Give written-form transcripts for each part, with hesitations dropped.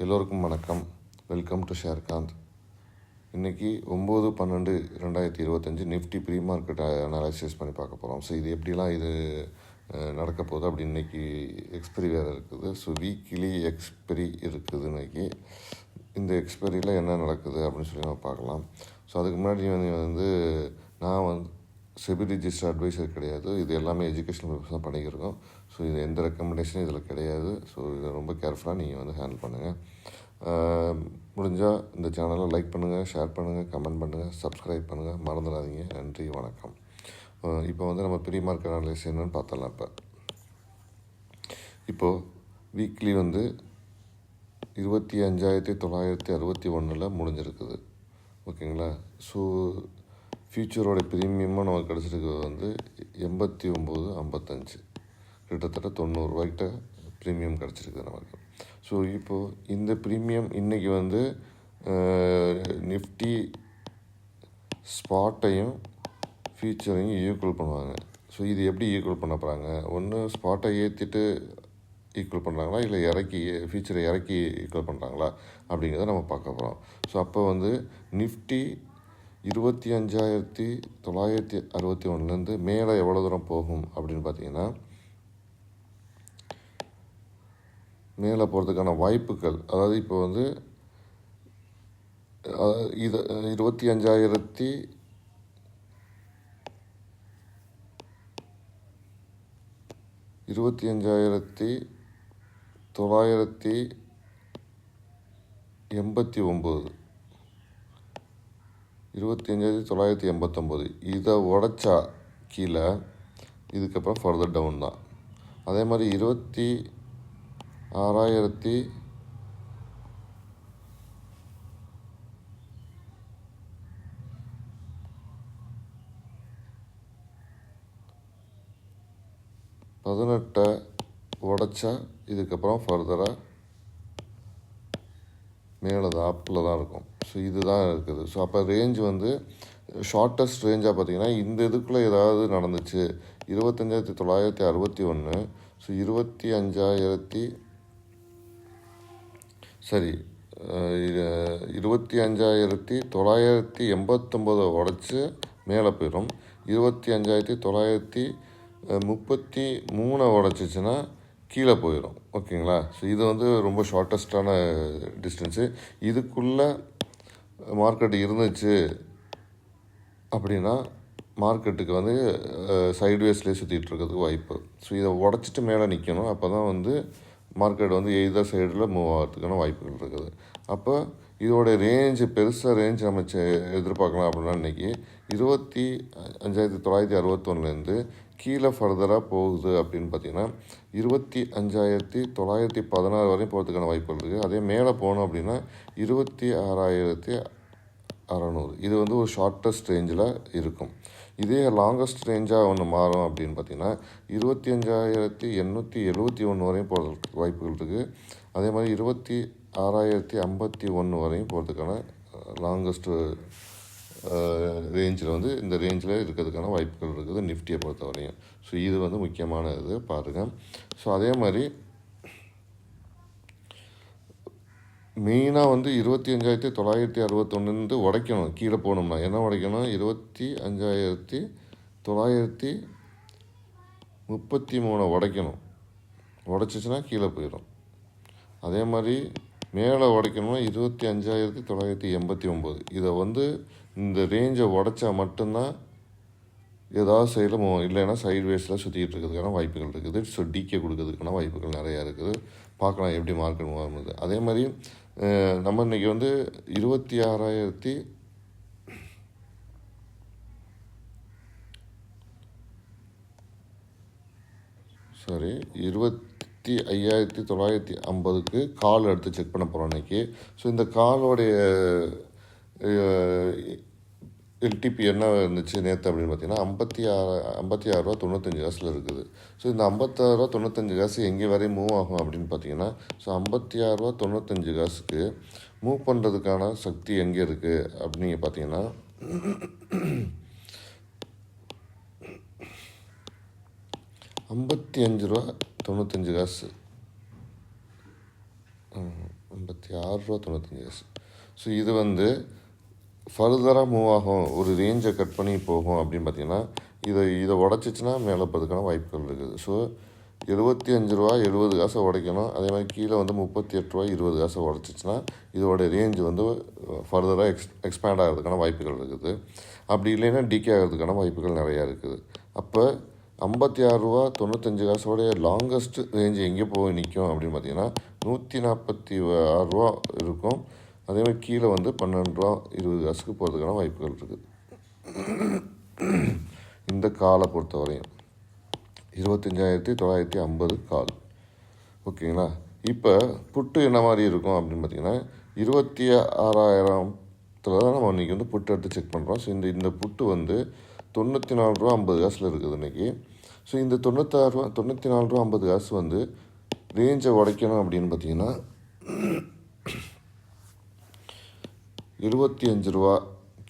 எல்லோருக்கும் வணக்கம். Welcome to Sharekanth. இன்றைக்கி 9/12/2025 நிஃப்டி ப்ரீ மார்க்கெட் அனாலிசிஸ் பண்ணி பார்க்க போகிறோம். ஸோ இது எப்படிலாம் நடக்க போகுது அப்படி இன்றைக்கி எக்ஸ்பெரி வேறு இருக்குது. ஸோ வீக்லி எக்ஸ்பெரி இருக்குது இன்றைக்கி. இந்த எக்ஸ்பெரியில் என்ன நடக்குது அப்படின்னு சொல்லி நம்ம பார்க்கலாம். ஸோ அதுக்கு முன்னாடி நான் செபி ரிஜிஸ்டர் அட்வைசர் கிடையாது. இது எல்லாமே எஜுகேஷனல் பர்பஸ் தான் பண்ணிக்கிருக்கோம். ஸோ இது எந்த ரெக்கமெண்டேஷனும் இதில் கிடையாது. ஸோ இதை ரொம்ப கேர்ஃபுல்லாக நீங்கள் ஹேண்டில் பண்ணுங்கள். முடிஞ்சால் இந்த சேனலை லைக் பண்ணுங்கள், ஷேர் பண்ணுங்கள், கமெண்ட் பண்ணுங்கள், சப்ஸ்கிரைப் பண்ணுங்கள், மறந்துடாதீங்க. நன்றி, வணக்கம். இப்போ நம்ம ப்ரீ மார்க்கெட் அனாலிசிஸ் என்னன்னு பார்த்தலாம். இப்போது வீக்லி 25,961 முடிஞ்சிருக்குது. ஓகேங்களா? ஸோ ஃபியூச்சரோட ப்ரீமியமாக நமக்கு கிடச்சிருக்கிறது 89.55, கிட்டத்தட்ட 90 ரூபாய்க்கிட்ட ப்ரீமியம் கிடச்சிருக்குது நமக்கு. ஸோ இப்போது இந்த ப்ரீமியம் இன்றைக்கி நிஃப்டி ஸ்பாட்டையும் ஃபியூச்சரையும் ஈக்குவல் பண்ணுவாங்க. ஸோ இது எப்படி ஈக்குவல் பண்ண போகிறாங்க? ஒன்று ஸ்பாட்டை ஏற்றிட்டு ஈக்குவல் பண்ணுறாங்களா, இல்லை ஃபியூச்சரை இறக்கி ஈக்குவல் பண்ணுறாங்களா அப்படிங்கிறத நம்ம பார்க்க போகிறோம். ஸோ அப்போ நிஃப்டி 25,961 மேலே எவ்வளோ தூரம் போகும் அப்படின்னு பார்த்தீங்கன்னா, மேலே போகிறதுக்கான வாய்ப்புகள், அதாவது இப்போ இது 25,989 25,989 இதை உடைச்சா கீழே, இதுக்கப்புறம் ஃபர்தர் டவுன் தான். அதே மாதிரி 26,000 18 உடைச்சா இதுக்கப்புறம் ஃபர்தராக மேலே தான் அப்பில் தான் இருக்கும். ஸோ இதுதான் இருக்குது. ஸோ அப்போ ரேஞ்ச் ஷார்ட்டஸ்ட் ரேஞ்சாக பார்த்தீங்கன்னா இந்த இதுக்குள்ளே ஏதாவது நடந்துச்சு 25,961, ஸோ 25,989 உடச்சி மேலே போயிடும். 25,933 உடச்சிச்சின்னா கீழே போயிடும். ஓகேங்களா? ஸோ இது ரொம்ப ஷார்ட்டஸ்டான டிஸ்டன்ஸு. இதுக்குள்ளே மார்க்கெட் இருந்துச்சு அப்படின்னா மார்க்கெட்டுக்கு சைட்வேஸ்லேயே சுற்றிட்டு இருக்கிறதுக்கு வாய்ப்பு. ஸோ இதை உடச்சிட்டு மேலே நிற்கணும். அப்போ தான் மார்க்கெட் எய்தர் சைடில் மூவ் ஆகிறதுக்கான வாய்ப்புகள் இருக்குது. அப்போ இதோட பெருசாக ரேஞ்ச் நம்ம எதிர்பார்க்கலாம் அப்படின்னா இன்றைக்கி 25,961 கீழே ஃபர்தராக போகுது அப்படின்னு பார்த்தீங்கன்னா 25,916 வரையும் போகிறதுக்கான வாய்ப்புகள் இருக்குது. அதே மேலே போகணும் அப்படின்னா 26,600. இது ஒரு ஷார்ட்டஸ்ட் ரேஞ்சில் இருக்கும். இதே லாங்கஸ்ட் ரேஞ்சாக ஒன்று மாறும் அப்படின்னு பார்த்தீங்கன்னா 25,871 வரையும் போகிறதுக்கு வாய்ப்புகள் இருக்குது. அதே மாதிரி 26,051 வரையும் போகிறதுக்கான லாங்கஸ்ட்டு ரேஞ்சில் இந்த ரேஞ்சில் இருக்கிறதுக்கான வாய்ப்புகள் இருக்குது நிஃப்டியை பொறுத்தவரையும். ஸோ இது முக்கியமான இது பாருங்கள். ஸோ அதே மாதிரி மெயினாக 25,961 உடைக்கணும். கீழே போகணும்னா என்ன உடைக்கணும்? 25,933 உடைக்கணும். உடைச்சிச்சின்னா கீழே போயிடும். அதே மாதிரி மேலே உடைக்கணும்னா 25,989. இதை இந்த ரேஞ்சை உடைச்சா மட்டும்தான் ஏதாவது சைடில் இல்லைன்னா சைட்வேஸில் சுற்றிக்கிட்டு இருக்கிறதுக்கான வாய்ப்புகள் இருக்குது. ஸோ டிகே கொடுக்கறதுக்கான வாய்ப்புகள் நிறையா இருக்குது. பார்க்கலாம் எப்படி மார்க்கெட் மூவ் ஆகுது. அதே மாதிரி நம்ம இன்றைக்கி 25,950 கால் எடுத்து செக் பண்ண போகிறோம் இன்றைக்கி. ஸோ இந்த காலோடைய எல்டிபி என்ன இருந்துச்சு நேற்று அப்படின்னு பார்த்தீங்கன்னா 56.95 இருக்குது. ஸோ இந்த 56.95 எங்கே வரையும் மூவ் ஆகும் அப்படின்னு பார்த்தீங்கன்னா, ஸோ 56.95 மூவ் பண்ணுறதுக்கான சக்தி எங்கே இருக்குது அப்படின்னு பார்த்தீங்கன்னா 55.95. ₹56.95. ஸோ இது வந்து ஃபர்தராக மூவ் ஆகும், ஒரு ரேஞ்சை கட் பண்ணி போகும் அப்படின்னு பார்த்தீங்கன்னா இதை உடச்சிச்சின்னா மேலே போகிறதுக்கான வாய்ப்புகள் இருக்குது. ஸோ ₹75.70 உடைக்கணும். அதே மாதிரி கீழே வந்து ₹38.20 உடச்சிச்சின்னா இதோட ரேஞ்சு வந்து ஃபர்தராக எக்ஸ்பேண்ட் ஆகிறதுக்கான வாய்ப்புகள் இருக்குது. அப்படி இல்லைன்னா டிகே ஆகிறதுக்கான வாய்ப்புகள் நிறையா இருக்குது. அப்போ ₹56.95 லாங்கஸ்ட் ரேஞ்சு எங்கே போய் நிற்கும் அப்படின்னு பார்த்தீங்கன்னா ₹146 இருக்கும். அதே மாதிரி கீழே வந்து ₹12.20 போகிறதுக்கான வாய்ப்புகள் இருக்குது. இந்த காலை பொறுத்தவரையும் 25,950 கால். ஓகேங்களா? இப்போ புட்டு என்ன மாதிரி இருக்கும் அப்படின்னு பார்த்தீங்கன்னா 26,000 தான் நம்ம இன்றைக்கி வந்து புட்டு எடுத்து செக் பண்ணுறோம். ஸோ இந்த புட்டு வந்து ₹94.50 இருக்குது இன்றைக்கி. ஸோ இந்த ₹94.50 வந்து ரேஞ்சை உடைக்கணும் அப்படின்னு பார்த்தீங்கன்னா ₹25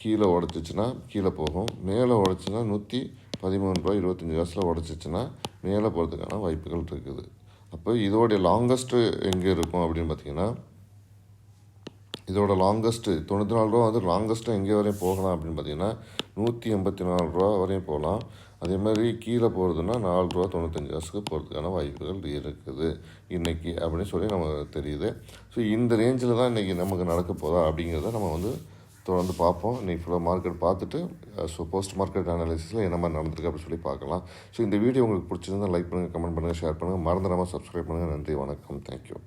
கீழே உடச்சிச்சின்னா கீழே போகும். மேலே உடச்சின்னா ₹113.25 உடச்சிச்சின்னா மேலே போகிறதுக்கான வாய்ப்புகள் இருக்குது. அப்போ இதோடைய லாங்கஸ்ட்டு எங்கே இருக்கும் அப்படின்னு பார்த்தீங்கன்னா இதோட லாங்கஸ்ட்டு ₹94 வந்து லாங்கஸ்ட்டாக எங்கே வரையும் போகலாம் அப்படின்னு பார்த்தீங்கன்னா ₹184 வரையும் போகலாம். அதே மாதிரி கீழே போகிறதுனா ₹4.95 போகிறதுக்கான வாய்ப்புகள் இருக்குது இன்றைக்கி அப்படின்னு சொல்லி நமக்கு தெரியுது. ஸோ இந்த ரேஞ்சில் தான் இன்றைக்கி நமக்கு நடக்க போதா அப்படிங்கிறத நம்ம வந்து தொடர்ந்து பார்ப்போம். இன்றைக்கி ஃபுல்லாக மார்க்கெட் பார்த்துட்டு போஸ்ட் மார்க்கெட் அனாலிசிஸில் என்ன மாதிரி நடந்திருக்கு அப்படின்னு சொல்லி பார்க்கலாம். ஸோ இந்த வீடியோ உங்களுக்கு பிடிச்சிருந்தால் லைக் பண்ணுங்கள், கமெண்ட் பண்ணுங்கள், ஷேர் பண்ணுங்கள், மறந்துடாமல் சப்ஸ்கிரைப் பண்ணுங்கள். நன்றி, வணக்கம், தேங்க்யூ.